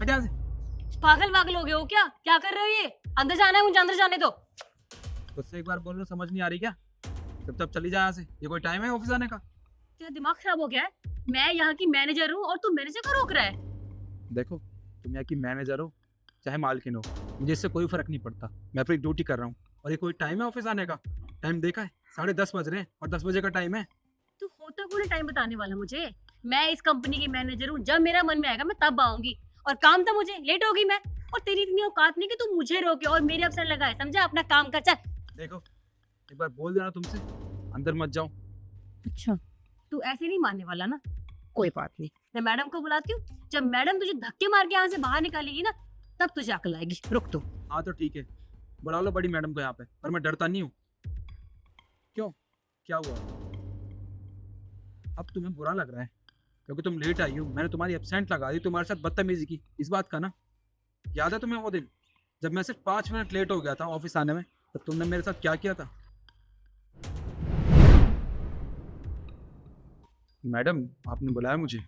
हट यहाँ से। पागल वागल हो गए हो क्या? क्या कर रहे हो ये? अंदर जाना है, मुझे अंदर जाने दो। उससे एक बार बोल रहा समझ नहीं आ रही क्या? तब चली जा यहाँ से। ये कोई टाइम है ऑफिस आने का? तेरा दिमाग खराब हो गया है? मैं यहाँ की मैनेजर हूँ और तू मैनेजर को रोक रहा है। देखो, तुम यहाँ की मैनेजर हो चाहे मालकिन हो, मुझे इससे कोई फर्क नहीं पड़ता। मैं अपनी ड्यूटी कर रहा हूँ। और ये कोई टाइम है ऑफिस आने का? टाइम देखा है, 10:30 बज रहे हैं और 10 बजे का टाइम है। तू होता कौन है टाइम बताने वाला मुझे? मैं इस कंपनी की मैनेजर हूँ, जब मेरा मन में आएगा मैं तब आऊंगी। और काम था मुझे, लेट होगी मैं। और तेरी इतनी औकात नहीं कि तू मुझे रोके और मेरे अफसर लगाए, समझा? अपना काम कर, चल। देखो, एक बार बोल देना तुमसे, अंदर मत जाओ। अच्छा, तू ऐसे नहीं मानने वाला ना? कोई बात नहीं, मैं मैडम को बुलाती हूँ। जब मैडम तुझे धक्के मार के यहाँ से बाहर निकालेगी ना, तब तुझे अकल आएगी। रुक तू। हाँ तो ठीक है, बुला लो बड़ी मैडम को यहाँ पे, पर मैं डरता नहीं हूँ। क्यों, क्या हुआ? अब तुम्हें बुरा लग रहा है क्योंकि तुम लेट आई हो, मैंने तुम्हारी एब्सेंट लगा दी, तुम्हारे साथ बदतमीजी की, इस बात का ना? याद है तुम्हें वो दिन जब मैं सिर्फ 5 मिनट लेट हो गया था ऑफिस आने में, तब तुमने मेरे साथ क्या किया था? मैडम, आपने बुलाया मुझे?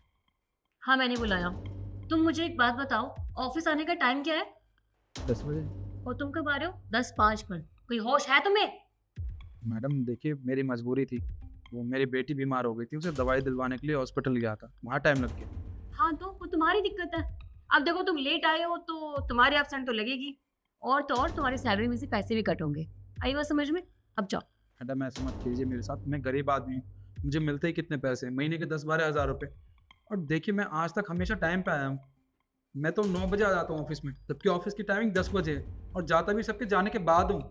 हाँ, मैंने बुलाया। तुम मुझे एक बात बताओ, ऑफिस आने का टाइम क्या है? 10 बजे। और तुम कब आ रहे हो? 10:05 पर। कोई होश है तुम्हें? मैडम देखिए, मेरी मजबूरी थी। वो मेरी बेटी बीमार हो गई थी, उसे दवाई दिलवाने के लिए हॉस्पिटल गया था, वहाँ टाइम लग गया। हाँ, तो वो तुम्हारी दिक्कत है। अब देखो, तुम लेट आए हो तो तुम्हारी एब्सेंट तो लगेगी। और तो और तुम्हारी सैलरी में से पैसे भी कट होंगे। आई बात समझ में? अब जाओ। मैडम ऐसे मत कीजिए मेरे साथ, मैं गरीब आदमी हूँ। मुझे मिलते ही कितने पैसे, महीने के 10-12 हज़ार रुपये। और देखिए, मैं आज तक हमेशा टाइम पे आया हूँ। मैं तो 9 बजे आ जाता हूँ ऑफिस में, जबकि ऑफिस की टाइमिंग 10 बजे है, और जाता भी सबके जाने के बाद हूँ।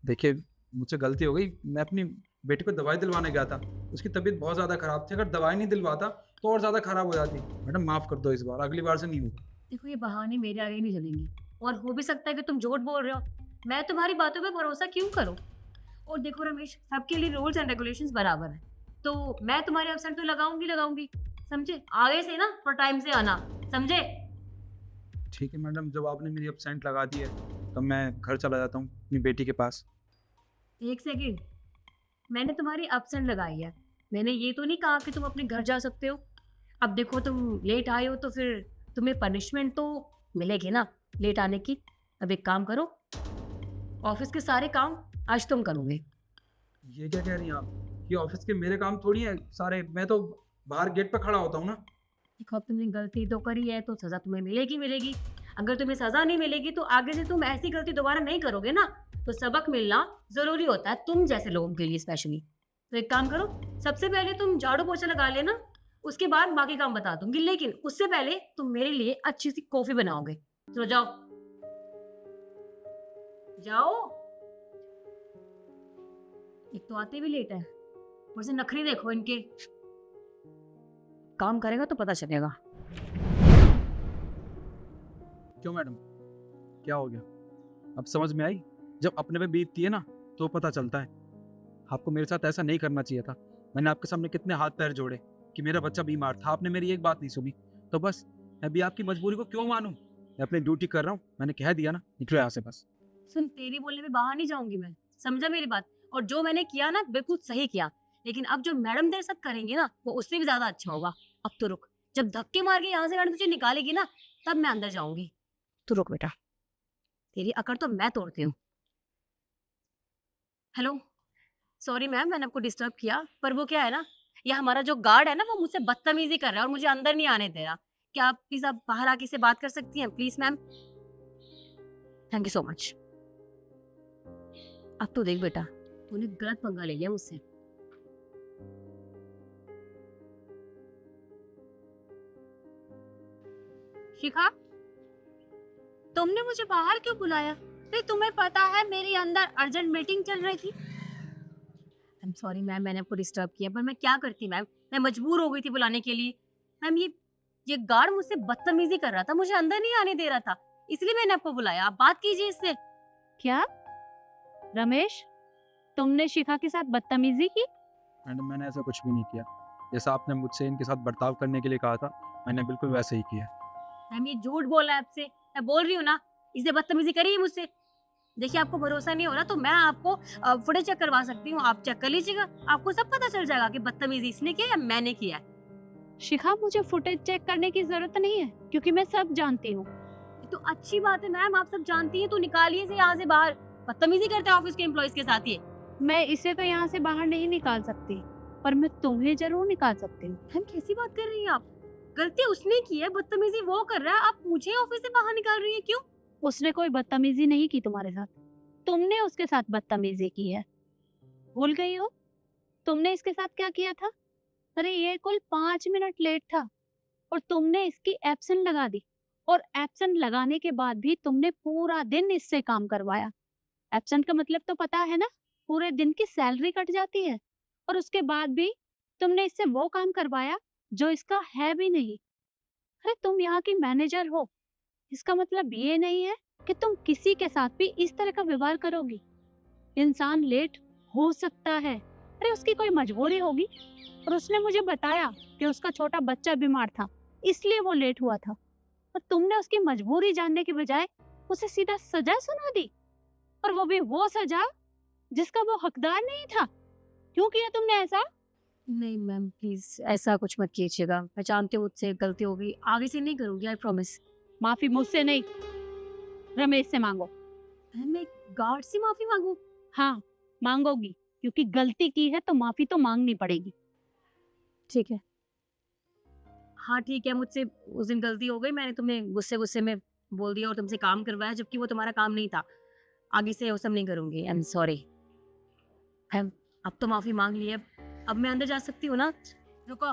देखिए, मुझसे गलती हो गई। मैं अपनी बेटी को दवाई दिलवाने गया था, उसकी तबीयत बहुत ज़्यादा ख़राब थी। अगर दवाई नहीं दिलवाता तो और ज़्यादा ख़राब हो जाती। मैडम माफ़ कर दो, इस बार, अगली बार से नहीं होगा। देखो, ये बहाने मेरे आगे नहीं चलेंगे। और हो भी सकता है कि तुम झूठ बोल रहे हो। मैं तुम्हारी बातों पे भरोसा क्यों करूं? और देखो रमेश, सबके लिए रूल्स एंड रेगुलेशंस बराबर हैं। तो मैं तुम्हारे एब्सेंट तो लगाऊंगी, समझे? आगे से ना और टाइम से आना, समझे? ठीक है मैडम, जब आपने मेरी एब्सेंट लगा दी है तब मैं घर चला जाता हूँ अपनी बेटी के पास। एक सेकेंड, मैंने तुम्हारी एब्सेंट लगाई है। मैंने ये तो नहीं कहा कि तुम अपने घर जा सकते हो। अब देखो, तुम लेट आए हो तो फिर तुम्हें पनिशमेंट तो मिलेगी ना लेट आने की। अब एक काम करो, ऑफिस के सारे काम आज तुम करोगे। ये क्या कह रही हैं आप? ये ऑफिस के मेरे काम थोड़ी है सारे, मैं तो बाहर गेट पे खड़ा होता हूँ ना। देखो, अब तुमने गलती तो करी है तो सजा तुम्हें मिलेगी। अगर तुम्हें सजा नहीं मिलेगी तो आगे से तुम ऐसी गलती दोबारा नहीं करोगे ना। तो सबक मिलना जरूरी होता है, तुम जैसे लोगों के लिए स्पेशली। तो एक काम करो, सबसे पहले तुम झाड़ू पोछा लगा लेना, उसके बाद बाकी काम बता दूंगी। लेकिन उससे पहले तुम मेरे लिए अच्छी सी कॉफी बनाओगे। चलो जाओ जाओ। एक तो आते भी लेट है, वैसे नखरी देखो इनके। काम करेगा तो पता चलेगा। क्यों मैडम, क्या हो गया? अब समझ में आई? जब अपने पे बीतती है ना तो पता चलता है। आपको मेरे साथ ऐसा नहीं करना चाहिए था। मैंने आपके सामने कितने हाथ पैर जोड़े कि मेरा बच्चा बीमार था, आपने मेरी एक बात नहीं सुनी। तो बस, मैं भी आपकी मजबूरी को क्यों मानूं? मैं अपनी ड्यूटी कर रहा हूँ, मैंने कह दिया ना, निकलो यहाँ से बस। सुन, तेरी बोलने में बाहर नहीं जाऊंगी मैं, समझा मेरी बात? और जो मैंने किया ना, बिल्कुल सही किया। लेकिन अब जो मैडम तेरे साथ करेंगे ना, वो उससे भी ज्यादा अच्छा होगा। अब तो रुक, जब धक्के मार के यहाँ से मैडम तुझे निकालेगी ना, तब मैं अंदर जाऊंगी। तू रुक बेटा, तेरी अकड़ तो मैं तोड़ती हूँ। हेलो, सॉरी मैम, मैंने आपको डिस्टर्ब किया, पर वो क्या है ना, ये हमारा जो गार्ड है ना, वो मुझसे बदतमीजी कर रहा है और मुझे अंदर नहीं आने दे रहा। क्या आप प्लीज आप बाहर आके से बात कर सकती हैं please ma'am? Thank you so much. अब तो देख बेटा, तूने गलत पंगा ले लिया मुझसे। शिखा, तुमने मुझे बाहर क्यों बुलाया? फिर तुम्हें पता है मेरी अंदर अर्जेंट मीटिंग चल रही थी। आई एम सॉरी मैम, मैंने आपको डिस्टर्ब किया, पर मैं क्या करती मैम, मैं मजबूर हो गई थी बुलाने के लिए। मैम, ये गार्ड मुझसे बदतमीजी कर रहा था, मुझे अंदर नहीं आने दे रहा था, इसलिए मैंने आपको बुलाया। आप बात कीजिए इससे। क्या रमेश, तुमने शिखा के साथ बदतमीजी की? मैडम, मैंने ऐसा कुछ भी नहीं किया। जैसा आपने मुझसे इनके साथ बर्ताव करने के लिए कहा था, मैंने बिल्कुल वैसे ही किया। मैम, ये झूठ बोला है आपसे, मैं बोल रही हूँ ना, इसने बदतमीजी करी है मुझसे। देखिए, आपको भरोसा नहीं हो रहा तो मैं आपको फुटेज चेक करवा सकती हूँ, आप चेक कर लीजिएगा, आपको सब पता चल जाएगा कि बदतमीजी इसने किया या मैंने किया है। शिखा, मुझे फुटेज चेक करने की जरूरत नहीं है क्योंकि मैं सब जानती हूँ। तो अच्छी बात है मैम, आप सब जानती हैं, तो निकालिए इसे यहाँ से बाहर। बदतमीजी करते हैं ऑफिस के एम्प्लॉयज के साथ ये। मैं इसे तो यहाँ से बाहर नहीं निकाल सकती, पर मैं तुम्हें जरूर निकाल सकती हूँ। मैम कैसी बात कर रही हैं आप? गलती उसने की है, बदतमीजी वो कर रहा है, आप मुझे ऑफिस से बाहर निकाल रही हैं, क्यों? उसने कोई बदतमीजी नहीं की तुम्हारे साथ, तुमने उसके साथ बदतमीजी की है। भूल गई हो तुमने इसके साथ क्या किया था? अरे ये कुल 5 मिनट लेट था और तुमने इसकी एब्सेंट लगा दी, और एब्सेंट लगाने के बाद भी तुमने पूरा दिन इससे काम करवाया। एब्सेंट का मतलब तो पता है ना, पूरे दिन की सैलरी कट जाती है। और उसके बाद भी तुमने इससे वो काम करवाया जो इसका है भी नहीं। अरे तुम यहाँ की मैनेजर हो, इसका मतलब ये नहीं है कि तुम किसी के साथ भी इस तरह का व्यवहार करोगी। इंसान लेट हो सकता है, अरे उसकी कोई मजबूरी होगी, और उसने मुझे बताया कि उसका छोटा बच्चा बीमार था इसलिए वो लेट हुआ था। और तुमने उसकी मजबूरी जानने के बजाय उसे सीधा सजा सुना दी, और वो भी वो सजा जिसका वो हकदार नहीं था। क्यों किया तुमने ऐसा? नहीं मैम प्लीज ऐसा कुछ मत कीजिएगा, मैं जानती हूँ मुझसे गलती हो गई, आगे से नहीं करूंगी, आई प्रॉमिस। माफी मुझसे नहीं, रमेश से मांगो। मैम मैं गार्ड से माफी मांगू? हाँ मांगोगी, क्योंकि गलती की है तो माफी तो मांगनी पड़ेगी। ठीक है, हाँ ठीक है, मुझसे उस दिन गलती हो गई, मैंने तुम्हें गुस्से गुस्से में बोल दिया और तुमसे काम करवाया जबकि वो तुम्हारा काम नहीं था। आगे से वो सब नहीं करूंगी, आई एम सॉरी। मैम अब तो माफी मांग ली है, अब मैं अंदर जा सकती हूँ ना? रुको,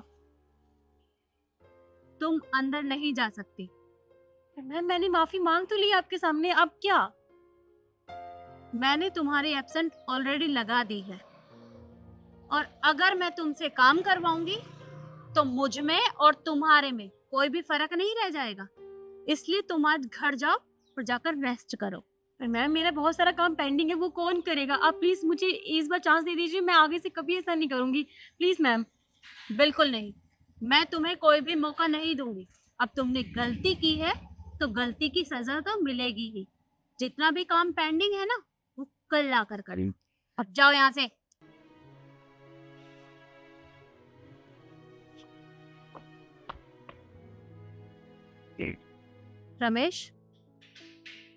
तुम अंदर नहीं जा सकती। मैम मैंने माफी मांग तो ली आपके सामने, अब क्या? मैंने तुम्हारी एब्सेंट ऑलरेडी लगा दी है, और अगर मैं तुमसे काम करवाऊंगी तो मुझ में और तुम्हारे में कोई भी फर्क नहीं रह जाएगा। इसलिए तुम आज घर जाओ और जाकर रेस्ट करो। पर मैम मेरा बहुत सारा काम पेंडिंग है, वो कौन करेगा? आप प्लीज मुझे इस बार चांस दे दीजिए, मैं आगे से कभी ऐसा नहीं करूंगी, प्लीज मैम। बिल्कुल नहीं, मैं तुम्हें कोई भी मौका नहीं दूंगी। अब तुमने गलती की है तो गलती की सजा तो मिलेगी ही। जितना भी काम पेंडिंग है ना, वो कल आकर करें। अब जाओ यहाँ से। रमेश,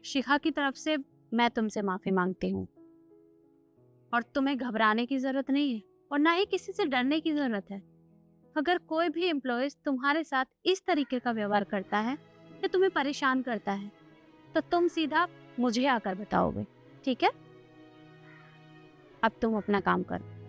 शिखा की तरफ से मैं तुमसे माफी मांगती हूँ, और तुम्हें घबराने की जरूरत नहीं है और ना ही किसी से डरने की जरूरत है। अगर कोई भी एम्प्लॉयज तुम्हारे साथ इस तरीके का व्यवहार करता है या तुम्हें परेशान करता है तो तुम सीधा मुझे आकर बताओगे, ठीक है? अब तुम अपना काम करो।